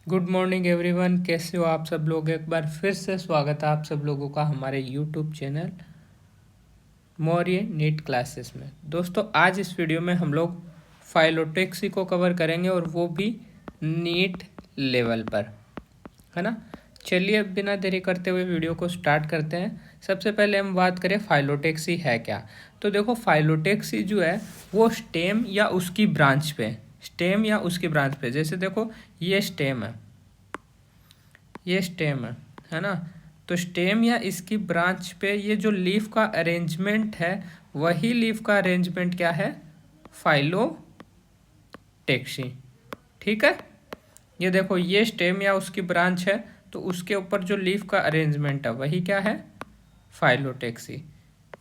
Good morning everyone, कैसे हो आप सब लोग। एक बार फिर से स्वागत है आप सब लोगों का हमारे YouTube channel Maurya NEET classes में। दोस्तों, आज इस वीडियो में हम लोग फाइलोटेक्सी को कवर करेंगे और वो भी नीट लेवल पर, है ना। चलिए अब बिना देरी करते हुए वीडियो को स्टार्ट करते हैं। सबसे पहले हम बात करें फाइलोटेक्सी है क्या। तो देखो, फाइलोटेक्सी जो है वो स्टेम या उसकी ब्रांच पे, जैसे देखो ये स्टेम है, ये स्टेम है ना। तो स्टेम या इसकी ब्रांच पे ये जो लीफ का अरेंजमेंट है, वही लीफ का अरेंजमेंट क्या है, फाइलोटेक्सी। ठीक है, ये देखो ये स्टेम या उसकी ब्रांच है, तो उसके ऊपर जो लीफ का अरेंजमेंट है वही क्या है, फाइलोटेक्सी।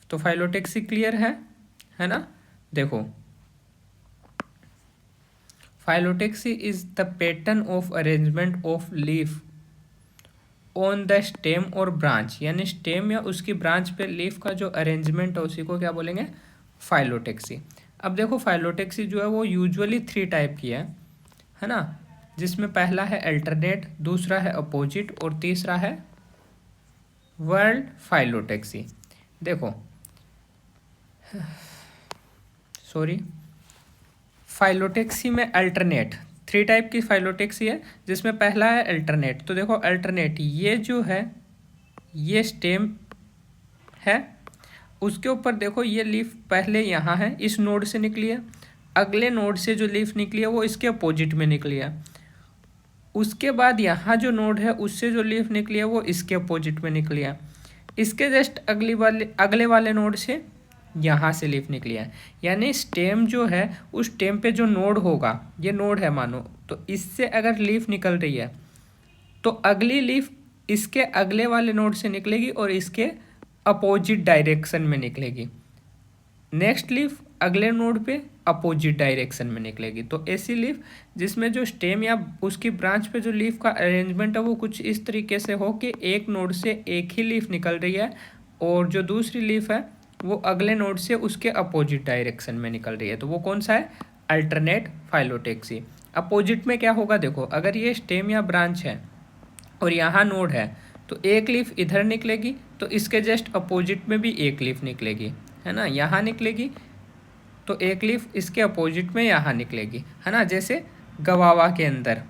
तो फाइलोटेक्सी क्लियर है ना। देखो, phyllotaxy is the pattern of arrangement of leaf on the stem और ब्रांच, यानी स्टेम या उसकी ब्रांच पे लीफ का जो अरेंजमेंट है उसी को क्या बोलेंगे, फाइलोटेक्सी। अब देखो, फाइलोटेक्सी जो है वो यूजुअली 3 टाइप की है ना। जिसमें पहला है अल्टरनेट, दूसरा है अपोजिट और तीसरा है वर्ल्ड फाइलोटेक्सी। देखो, सॉरी, फाइलोटेक्सी में अल्टरनेट 3 टाइप की फाइलोटेक्सी है, जिसमें पहला है अल्टरनेट। तो देखो अल्टरनेट, ये जो है ये स्टेम है, उसके ऊपर देखो ये लीफ पहले यहाँ है, इस नोड से निकली है, अगले नोड से जो लीफ निकली है वो इसके अपोजिट में निकली है, उसके बाद यहाँ जो नोड है उससे जो लीफ निकली है वो इसके अपोजिट में निकली है, इसके जस्ट अगले वाले नोड से यहाँ से लीफ निकली है। यानी स्टेम जो है, उस स्टेम पे जो नोड होगा, ये नोड है मानो, तो इससे अगर लीफ निकल रही है तो अगली लीफ इसके अगले वाले नोड से निकलेगी और इसके अपोजिट डायरेक्शन में निकलेगी। नेक्स्ट लीफ अगले नोड पे अपोजिट डायरेक्शन में निकलेगी। तो ऐसी लीफ जिसमें जो स्टेम या उसकी ब्रांच पे जो लीफ का अरेंजमेंट है वो कुछ इस तरीके से हो कि एक नोड से एक ही लीफ निकल रही है और जो दूसरी लीफ है वो अगले नोड से उसके अपोजिट डायरेक्शन में निकल रही है। तो वो कौन सा है, अल्टरनेट फाइलोटेक्सी। अपोजिट में क्या होगा, देखो अगर ये स्टेम या ब्रांच है और यहाँ नोड है तो एक लीफ इधर निकलेगी, तो इसके जस्ट अपोजिट में भी एक लीफ निकलेगी, है ना। यहाँ निकलेगी तो एक लीफ इसके अपोजिट में यहाँ निकलेगी, है ना। जैसे गवावा के अंदर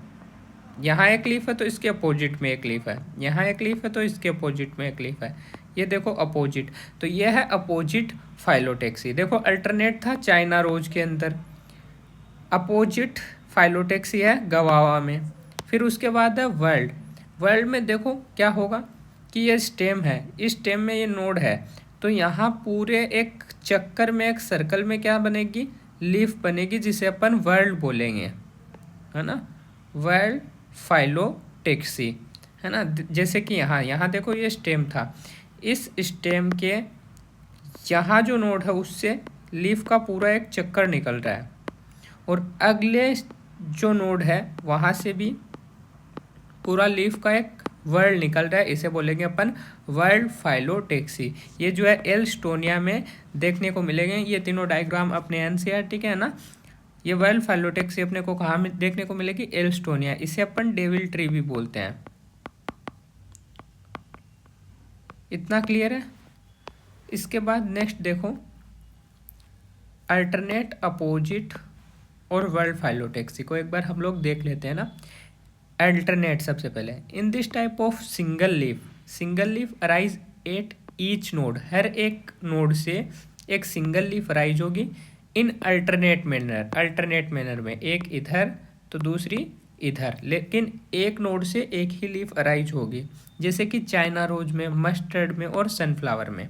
यहाँ एक लीफ है तो इसके अपोजिट में एक लीफ है, यहाँ एक लीफ है तो इसके अपोजिट में एक लीफ है, ये देखो अपोजिट। तो ये है अपोजिट फाइलोटेक्सी। देखो अल्टरनेट था चाइना रोज के अंदर, अपोजिट फाइलोटेक्सी है गवावा में। फिर उसके बाद है वर्ल्ड। वर्ल्ड में देखो क्या होगा कि ये स्टेम है, इस स्टेम में ये नोड है, तो यहाँ पूरे एक चक्कर में, एक सर्कल में क्या बनेगी, लीफ बनेगी, जिसे अपन वर्ल्ड बोलेंगे, है ना, वर्ल्ड फाइलोटेक्सी, है ना। जैसे कि यहाँ यहाँ देखो ये स्टेम था, इस स्टेम के यहाँ जो नोड है उससे लीफ का पूरा एक चक्कर निकल रहा है और अगले जो नोड है वहाँ से भी पूरा लीफ का एक वर्ल्ड निकल रहा है, इसे बोलेंगे अपन वर्ल्ड फाइलोटेक्सी। ये जो है एल्स्टोनिया में देखने को मिलेंगे, ये तीनों डायग्राम अपने एनसीईआरटी के है ना। ये वर्ल्ड फाइलोटेक्सी अपने को कहाँ देखने को मिलेगी, एल्स्टोनिया, इसे अपन डेविल ट्री भी बोलते हैं। इतना क्लियर है। इसके बाद नेक्स्ट देखो, अल्टरनेट, अपोजिट और वर्ल्ड फाइलोटेक्सी को एक बार हम लोग देख लेते हैं ना। अल्टरनेट सबसे पहले, in this type of single leaf arise at each node, हर एक नोड से एक सिंगल लीफ अराइज होगी इन अल्टरनेट मैनर में, एक इधर तो दूसरी इधर, लेकिन एक नोड से एक ही लीफ अराइज होगी, जैसे कि चाइना रोज में, मस्टर्ड में और सनफ्लावर में।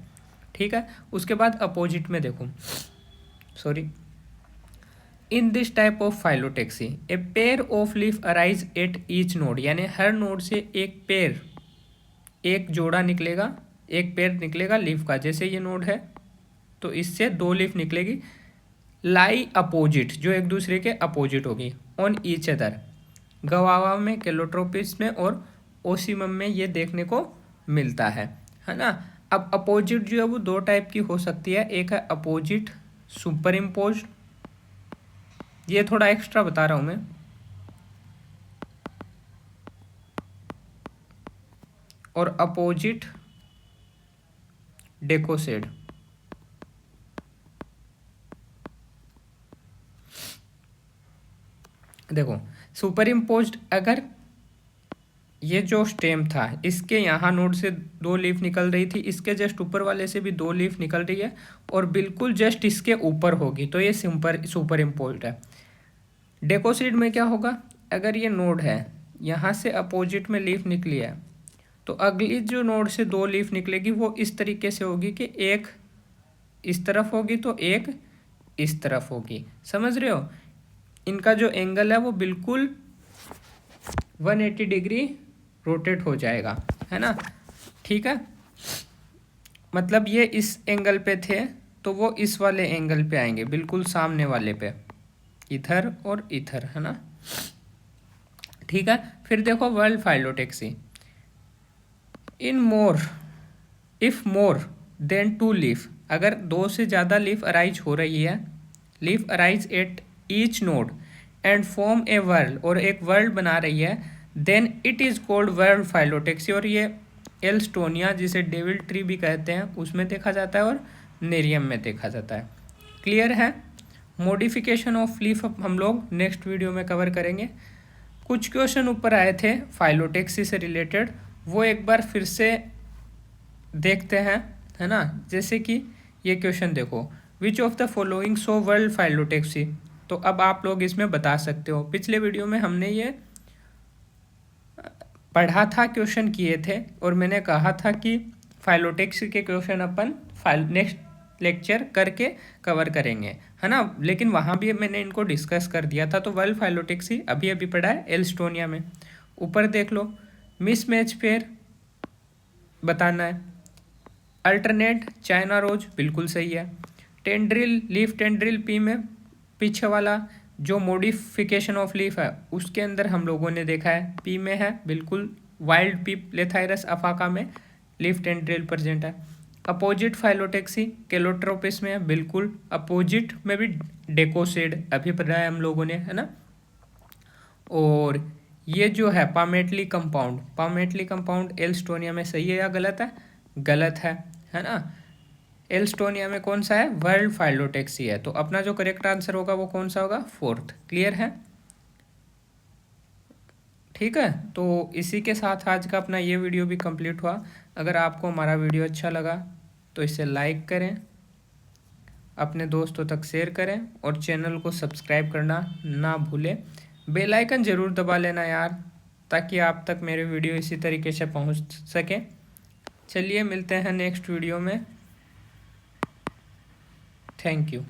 ठीक है। उसके बाद अपोजिट में देखो, sorry, in this type of phyllotaxy a pair of leaf arise at each node, यानी हर नोड से एक पेयर, एक जोड़ा निकलेगा, एक पेयर निकलेगा लीफ का। जैसे ये नोड है तो इससे 2 लीफ निकलेगी, लाई अपोजिट, जो एक दूसरे के अपोजिट होगी, ऑन ईच अदर। गवावा में, कैलोट्रोपिस में और ओसीमम में ये देखने को मिलता है ना। अब अपोजिट जो है वो 2 टाइप की हो सकती है, एक है अपोजिट सुपर इम्पोज, ये थोड़ा एक्स्ट्रा बता रहा हूँ मैं, और अपोजिट डेकोसेड। देखो सुपर इम्पोज्ड, अगर ये जो स्टेम था इसके यहाँ नोड से 2 लीफ निकल रही थी, इसके जस्ट ऊपर वाले से भी 2 लीफ निकल रही है और बिल्कुल जस्ट इसके ऊपर होगी, तो ये सुपर इम्पोज्ड है। डेकोसीड में क्या होगा, अगर ये नोड है यहाँ से अपोजिट में लीफ निकली है तो अगली जो नोड से 2 लीफ निकलेगी वो इस तरीके से होगी कि एक इस तरफ होगी तो एक इस तरफ होगी। समझ रहे हो, इनका जो एंगल है वो बिल्कुल 180 डिग्री रोटेट हो जाएगा, है ना। ठीक है, मतलब ये इस एंगल पे थे तो वो इस वाले एंगल पे आएंगे, बिल्कुल सामने वाले पे, इधर और इधर, है ना। ठीक है, फिर देखो whorled phyllotaxy. If more than 2 leaf, अगर 2 से ज़्यादा लीफ अराइज हो रही है, leaf arise at each node and form a whorl, और एक वर्ल्ड बना रही है, then it is called whorled phyllotaxy. और ये एल्स्टोनिया, जिसे डेविल ट्री भी कहते हैं, उसमें देखा जाता है और नेरियम में देखा जाता है। क्लियर है। मॉडिफिकेशन ऑफ लीफ हम लोग नेक्स्ट वीडियो में कवर करेंगे। कुछ क्वेश्चन ऊपर आए थे फाइलोटेक्सी से रिलेटेड, वो एक बार फिर से देखते हैं, है ना। जैसे कि ये क्वेश्चन देखो, which of the following show world phyllotaxy. तो अब आप लोग इसमें बता सकते हो, पिछले वीडियो में हमने ये पढ़ा था, क्वेश्चन किए थे, और मैंने कहा था कि फाइलोटेक्सी के क्वेश्चन अपन नेक्स्ट लेक्चर करके कवर करेंगे, है ना। लेकिन वहाँ भी मैंने इनको डिस्कस कर दिया था। तो वर्ल्ड फाइलोटेक्सी अभी अभी पढ़ा है एल्स्टोनिया में। ऊपर देख लो, मिसमैच पेयर बताना है, अल्टरनेट चाइना रोज बिल्कुल सही है, टेंड्रिल लीफ टेंड्रिल पी में पीछे वाला जो मॉडिफिकेशन ऑफ लीफ है उसके अंदर हम लोगों ने देखा है पी में है, बिल्कुल वाइल्ड पी लेथाइरस अफाका में लीफ टेंड्रिल प्रेजेंट है। अपोजिट फाइलोटेक्सी केलोट्रोपिस में है, बिल्कुल अपोजिट में भी डेकोसेड अभी पढ़ा है हम लोगों ने, है ना। और ये जो है पामेटली कंपाउंड एल्स्टोनिया में सही है या गलत है, गलत है ना। एल्स्टोनिया में कौन सा है, वर्ल्ड फाइलोटेक्सी है। तो अपना जो करेक्ट आंसर होगा वो कौन सा होगा, 4th। क्लियर है। ठीक है, तो इसी के साथ आज का अपना ये वीडियो भी कंप्लीट हुआ। अगर आपको हमारा वीडियो अच्छा लगा तो इसे लाइक करें, अपने दोस्तों तक शेयर करें और चैनल को सब्सक्राइब करना ना भूलें। बेल आइकन ज़रूर दबा लेना यार, ताकि आप तक मेरे वीडियो इसी तरीके से पहुंच सकें। चलिए मिलते हैं नेक्स्ट वीडियो में। Thank you.